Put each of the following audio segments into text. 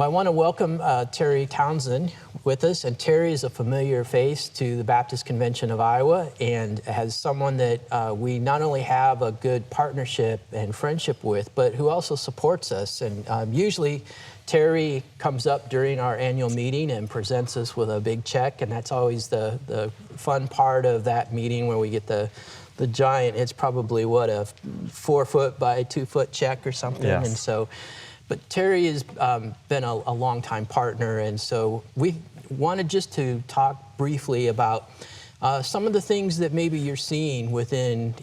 Well, I want to welcome Terry Townsend with us, and Terry is a familiar face to the Baptist Convention of Iowa and has someone that we not only have a good partnership and friendship with, but who also supports us. And usually Terry comes up during our annual meeting and presents us with a big check, and that's always the fun part of that meeting where we get the giant, it's probably what, a 4 foot by 2 foot check or something. Yes. And so, but Terry has been a longtime partner, and so we wanted just to talk briefly about some of the things that maybe you're seeing within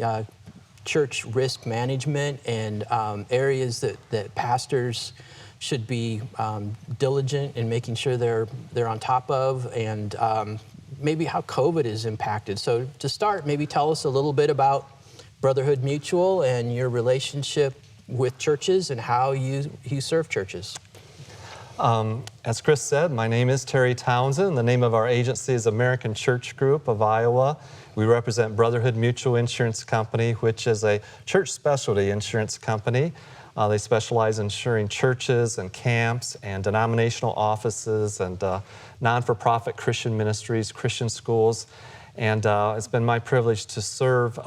church risk management and areas that pastors should be diligent in making sure they're on top of, and maybe how COVID is impacted. So to start, maybe tell us a little bit about Brotherhood Mutual and your relationship with churches and how you serve churches. As Chris said, my name is Terry Townsend. The name of our agency is American Church Group of Iowa. We represent Brotherhood Mutual Insurance Company, which is a church specialty insurance company. They specialize in insuring churches and camps and denominational offices and non-for-profit Christian ministries, Christian schools. And it's been my privilege to serve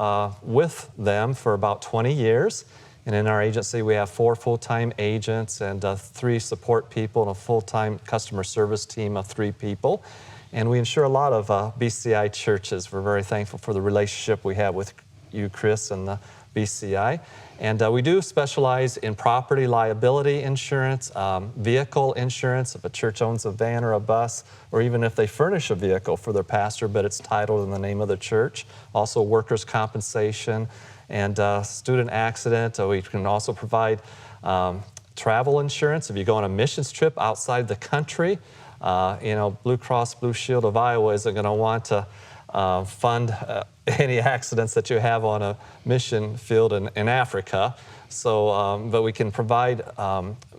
with them for about 20 years. And in our agency, we have 4 full-time agents and 3 support people and a full-time customer service team of 3 people. And we insure a lot of BCI churches. We're very thankful for the relationship we have with you, Chris, and the BCI. And we do specialize in property liability insurance, vehicle insurance, if a church owns a van or a bus, or even if they furnish a vehicle for their pastor, but it's titled in the name of the church. Also workers' compensation and student accident. We can also provide travel insurance if you go on a missions trip outside the country. Blue Cross Blue Shield of Iowa isn't going to want to fund any accidents that you have on a mission field in Africa. So, but we can provide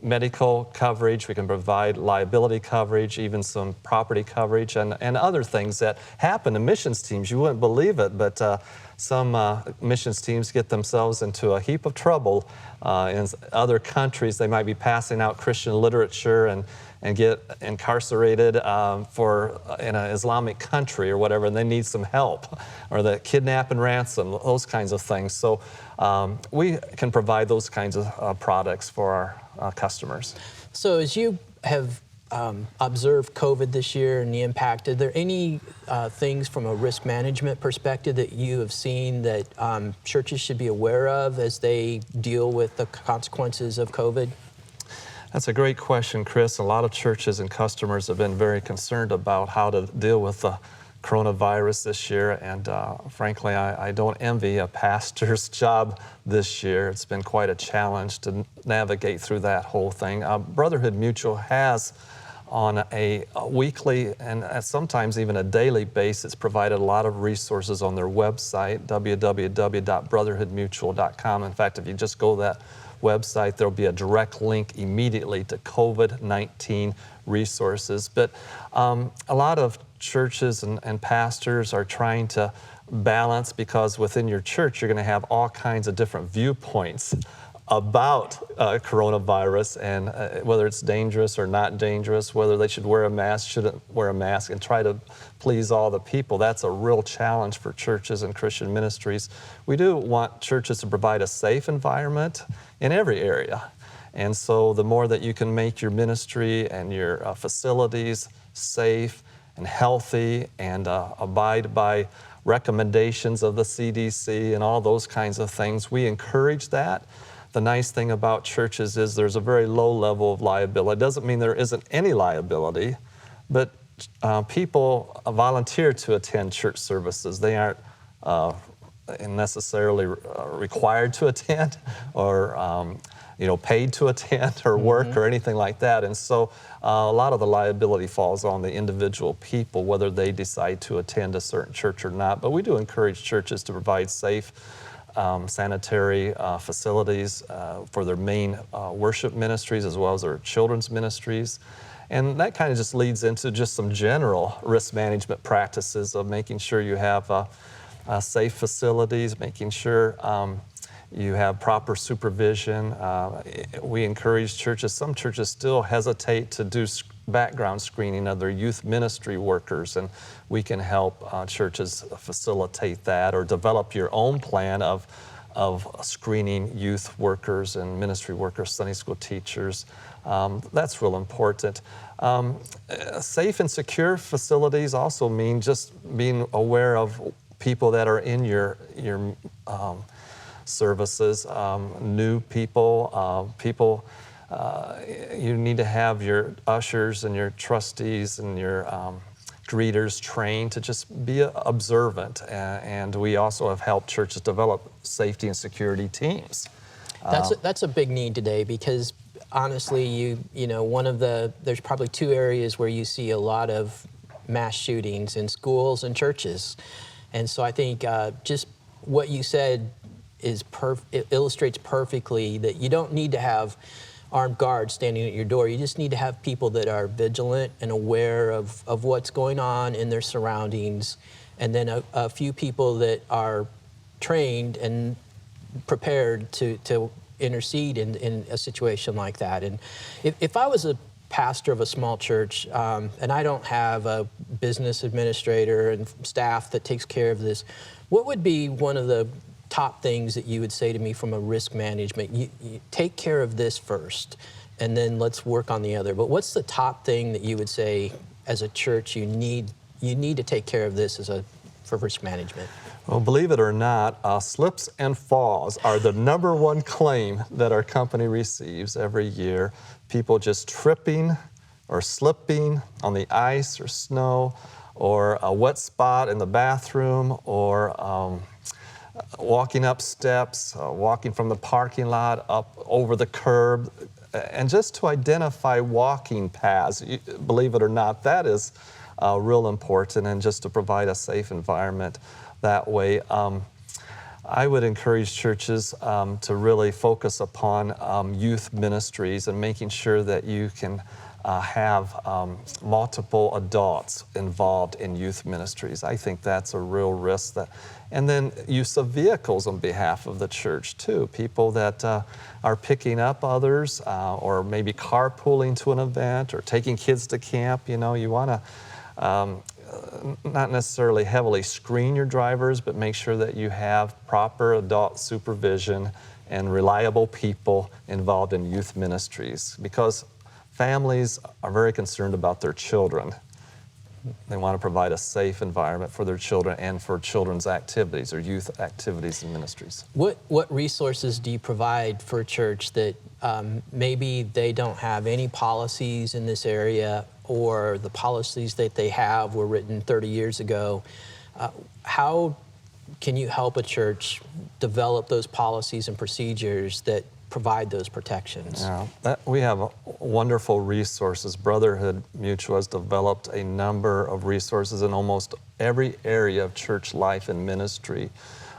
medical coverage, we can provide liability coverage, even some property coverage, and other things that happen to missions teams. You wouldn't believe it, but some missions teams get themselves into a heap of trouble in other countries. They might be passing out Christian literature and get incarcerated in an Islamic country or whatever, and they need some help, or the kidnap and ransom, those kinds of things. So we can provide those kinds of products for our customers. So as you have observed COVID this year and the impact, are there any things from a risk management perspective that you have seen that churches should be aware of as they deal with the consequences of COVID? That's a great question, Chris. A lot of churches and customers have been very concerned about how to deal with the coronavirus this year, and frankly, I don't envy a pastor's job this year. It's been quite a challenge to navigate through that whole thing. Brotherhood Mutual has, on a weekly and sometimes even a daily basis, provided a lot of resources on their website, www.brotherhoodmutual.com. In fact, if you just go to that website, there'll be a direct link immediately to COVID-19 resources. But a lot of churches and pastors are trying to balance, because within your church you're going to have all kinds of different viewpoints about coronavirus and whether it's dangerous or not dangerous, whether they should wear a mask, shouldn't wear a mask, and try to please all the people. That's a real challenge for churches and Christian ministries. We do want churches to provide a safe environment in every area. And so the more that you can make your ministry and your facilities safe and healthy and abide by recommendations of the CDC and all those kinds of things, we encourage that. The nice thing about churches is there's a very low level of liability. It doesn't mean there isn't any liability, but people volunteer to attend church services. They aren't necessarily required to attend or paid to attend or work or anything like that. And so a lot of the liability falls on the individual people, whether they decide to attend a certain church or not. But we do encourage churches to provide safe, sanitary facilities for their main worship ministries as well as their children's ministries. And that kind of just leads into just some general risk management practices of making sure you have safe facilities, making sure you have proper supervision. We encourage churches, some churches still hesitate to do background screening of their youth ministry workers, and we can help churches facilitate that, or develop your own plan of screening youth workers and ministry workers, Sunday school teachers. That's real important. Safe and secure facilities also mean just being aware of people that are in your services, new people, you need to have your ushers and your trustees and your greeters trained to just be observant. And we also have helped churches develop safety and security teams. That's a big need today, because honestly, you know, there's probably two areas where you see a lot of mass shootings in schools and churches. And so I think just what you said it illustrates perfectly that you don't need to have armed guards standing at your door. You just need to have people that are vigilant and aware of what's going on in their surroundings, and then a few people that are trained and prepared to intercede in a situation like that. And if I was a pastor of a small church, and I don't have a business administrator and staff that takes care of this, what would be one of the top things that you would say to me from a risk management? You take care of this first, and then let's work on the other. But what's the top thing that you would say as a church you need to take care of this for risk management? Well, believe it or not, slips and falls are the #1 claim that our company receives every year. People just tripping or slipping on the ice or snow, or a wet spot in the bathroom, or walking up steps, walking from the parking lot up over the curb, and just to identify walking paths. Believe it or not, that is real important, and just to provide a safe environment that way. I would encourage churches to really focus upon youth ministries and making sure that you can have multiple adults involved in youth ministries. I think that's a real risk. And then use of vehicles on behalf of the church too. People that are picking up others, or maybe carpooling to an event, or taking kids to camp. You know, you want to not necessarily heavily screen your drivers, but make sure that you have proper adult supervision and reliable people involved in youth ministries, because families are very concerned about their children. They want to provide a safe environment for their children and for children's activities or youth activities and ministries. What resources do you provide for a church that maybe they don't have any policies in this area, or the policies that they have were written 30 years ago? How can you help a church develop those policies and procedures that provide those protections? Yeah, we have wonderful resources. Brotherhood Mutual has developed a number of resources in almost every area of church life and ministry,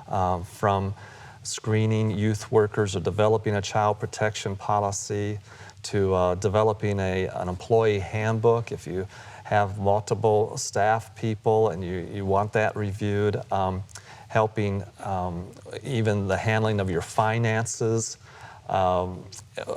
from screening youth workers or developing a child protection policy, to developing an employee handbook if you have multiple staff people and you want that reviewed, helping even the handling of your finances,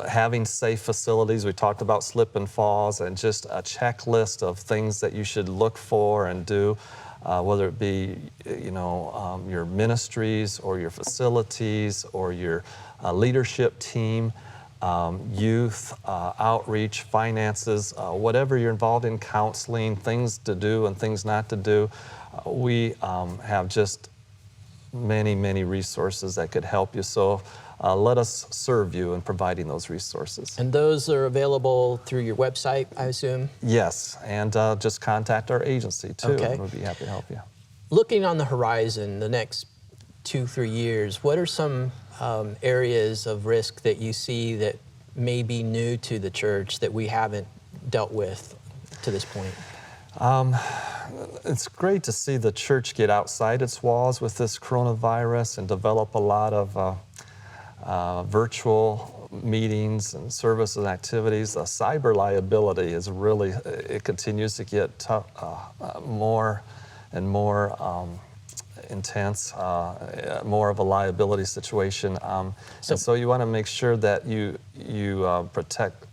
having safe facilities. We talked about slip and falls, and just a checklist of things that you should look for and do, whether it be your ministries or your facilities or your leadership team, youth, outreach, finances, whatever you're involved in, counseling, things to do and things not to do. We have just many resources that could help you. So let us serve you in providing those resources. And those are available through your website, I assume? Yes, and just contact our agency too, Okay. and we'll be happy to help you. Looking on the horizon, the next 2-3 years, what are some areas of risk that you see that may be new to the church that we haven't dealt with to this point? It's great to see the church get outside its walls with this coronavirus and develop a lot of virtual meetings and services and activities. Cyber liability is really, it continues to get more and more intense, more of a liability situation. And so you want to make sure that you protect.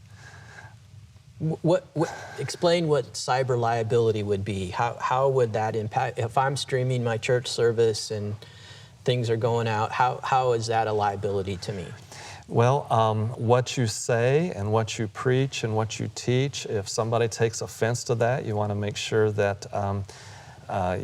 Explain what cyber liability would be. How would that impact if I'm streaming my church service and things are going out? How is that a liability to me? Well, what you say and what you preach and what you teach, if somebody takes offense to that, you want to make sure that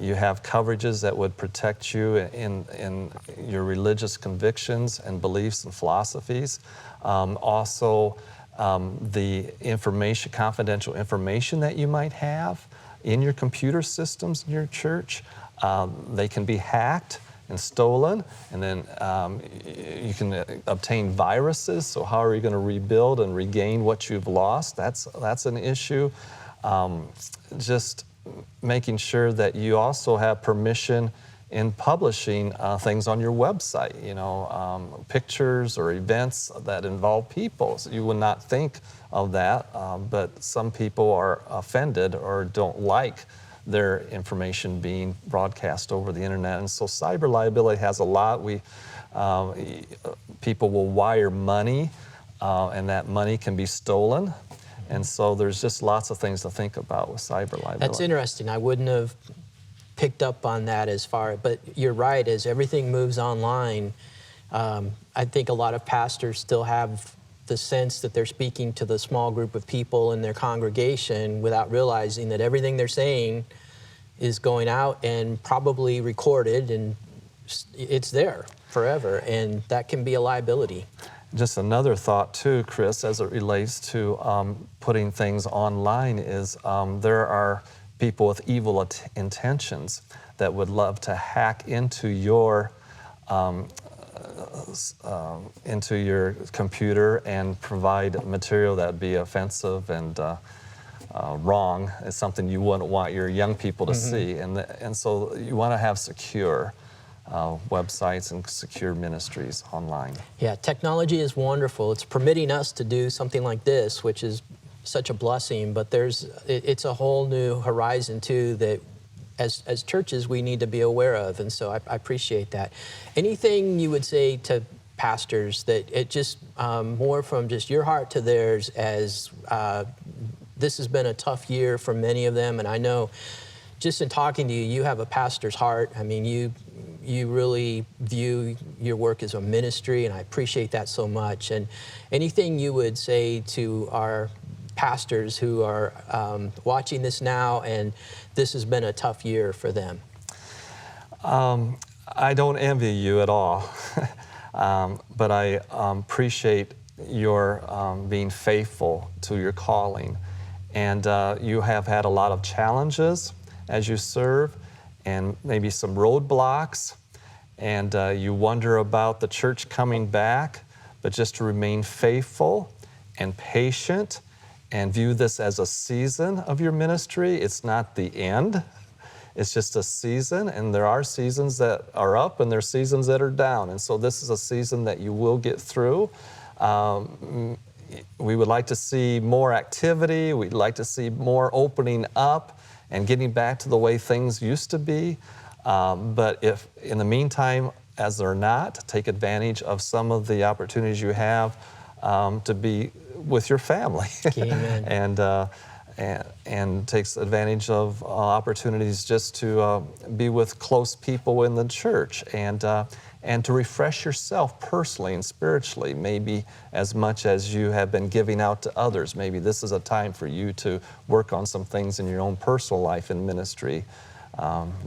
you have coverages that would protect you in your religious convictions and beliefs and philosophies. Also, the information, confidential information that you might have in your computer systems in your church, they can be hacked and stolen, and then you can obtain viruses. So how are you going to rebuild and regain what you've lost? That's an issue. Just making sure that you also have permission in publishing things on your website, pictures or events that involve people. So you would not think of that, but some people are offended or don't like their information being broadcast over the internet. And so cyber liability has a lot. People will wire money, and that money can be stolen. And so there's just lots of things to think about with cyber liability. That's interesting. I wouldn't have picked up on that but you're right, as everything moves online, I think a lot of pastors still have the sense that they're speaking to the small group of people in their congregation without realizing that everything they're saying is going out and probably recorded, and it's there forever, and that can be a liability. Just another thought too, Chris, as it relates to putting things online is there are people with evil intentions that would love to hack into your computer and provide material that would be offensive and wrong. It's something you wouldn't want your young people to see, and so you want to have secure websites and secure ministries online. Yeah, technology is wonderful. It's permitting us to do something like this, which is such a blessing, but it's a whole new horizon too that as churches we need to be aware of, and so I appreciate that. Anything you would say to pastors that it just more from just your heart to theirs, as this has been a tough year for many of them, and I know just in talking to you, you have a pastor's heart. I mean, you really view your work as a ministry, and I appreciate that so much. And anything you would say to our pastors who are watching this now, and this has been a tough year for them? I don't envy you at all, but I appreciate your being faithful to your calling. And you have had a lot of challenges as you serve, and maybe some roadblocks, and you wonder about the church coming back, but just to remain faithful and patient and view this as a season of your ministry. It's not the end. It's just a season, and there are seasons that are up and there are seasons that are down, and so this is a season that you will get through. We would like to see more activity. We'd like to see more opening up and getting back to the way things used to be. But if in the meantime, as they're not, take advantage of some of the opportunities you have to be with your family. Amen. and takes advantage of opportunities just to be with close people in the church, and to refresh yourself personally and spiritually, maybe as much as you have been giving out to others. Maybe this is a time for you to work on some things in your own personal life and ministry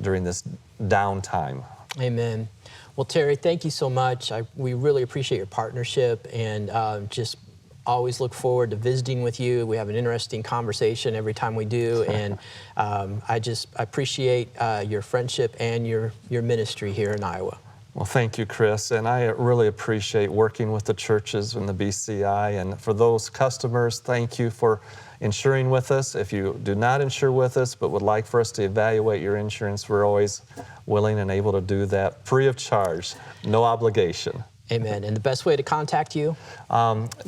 during this downtime. Amen. Well, Terry, thank you so much. We really appreciate your partnership, and just always look forward to visiting with you. We have an interesting conversation every time we do, and I appreciate your friendship and your ministry here in Iowa. Well, thank you, Chris, and I really appreciate working with the churches in the BCI. And for those customers, thank you for insuring with us. If you do not insure with us but would like for us to evaluate your insurance, we're always willing and able to do that free of charge, no obligation. Amen. And the best way to contact you?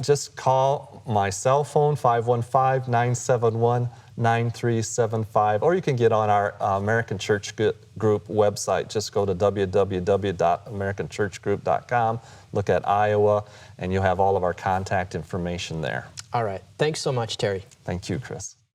Just call my cell phone, 515-971-9375, or you can get on our American Church Group website. Just go to www.americanchurchgroup.com, look at Iowa, and you'll have all of our contact information there. All right. Thanks so much, Terry. Thank you, Chris.